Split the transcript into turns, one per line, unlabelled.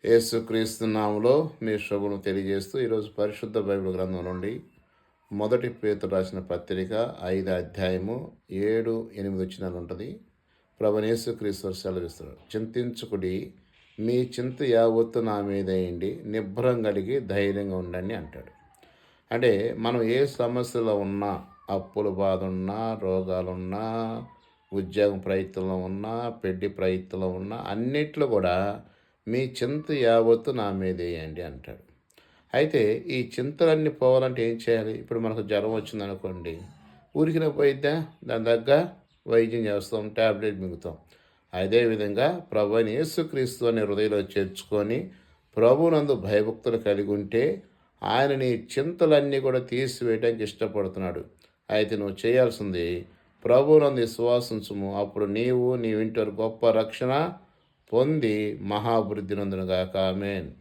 యేసుక్రీస్తు నామములో మీ శుభములు తెలియజేస్తూ ఈరోజు పరిశుద్ధ బైబిల్ గ్రంథం నుండి మొదటి పేతురు రాసిన పత్రిక 5వ అధ్యాయము 7, 8 వచనాలు ఉంటుంది. ప్రభువైన యేసుక్రీస్తు వారు సెలవిస్తున్నాడు, చింతించుకుడి, మీ చింత యావత్తు నా మీద వేయండి, నిబ్బరం కలిగి ధైర్యంగా ఉండండి అంటాడు. అంటే మనం ఏ సమస్యలో ఉన్నా, అప్పుల బాధ ఉన్నా, రోగాలున్నా, ఉద్యోగం ప్రయత్నంలో ఉన్నా, పెళ్లి ప్రయత్నంలో ఉన్నా, అన్నిట్లో కూడా మీ చింత యావత్తు నా మీద వేయండి అంటాడు. అయితే ఈ చింతలన్నీ పోవాలంటే ఏం చేయాలి? ఇప్పుడు మనకు జ్వరం వచ్చిందనుకోండి, ఊరికిన పోయిద్దా? దాని దగ్గర వైద్యం చేస్తాం, ట్యాబ్లెట్ మింగుతాం. అదేవిధంగా ప్రభువైన యేసుక్రీస్తు అనే హృదయంలో చేర్చుకొని ప్రభువునందు భయభక్తులు కలిగి ఉంటే ఆయన నీ చింతలన్నీ కూడా తీసివేయడానికి ఇష్టపడుతున్నాడు. అయితే నువ్వు చేయాల్సింది ప్రభువునందు విశ్వాసించుము. అప్పుడు నీ ఇంటి గొప్ప రక్షణ పొంది మహాభివృద్ధి నొందునుగాక. ఆమేన్.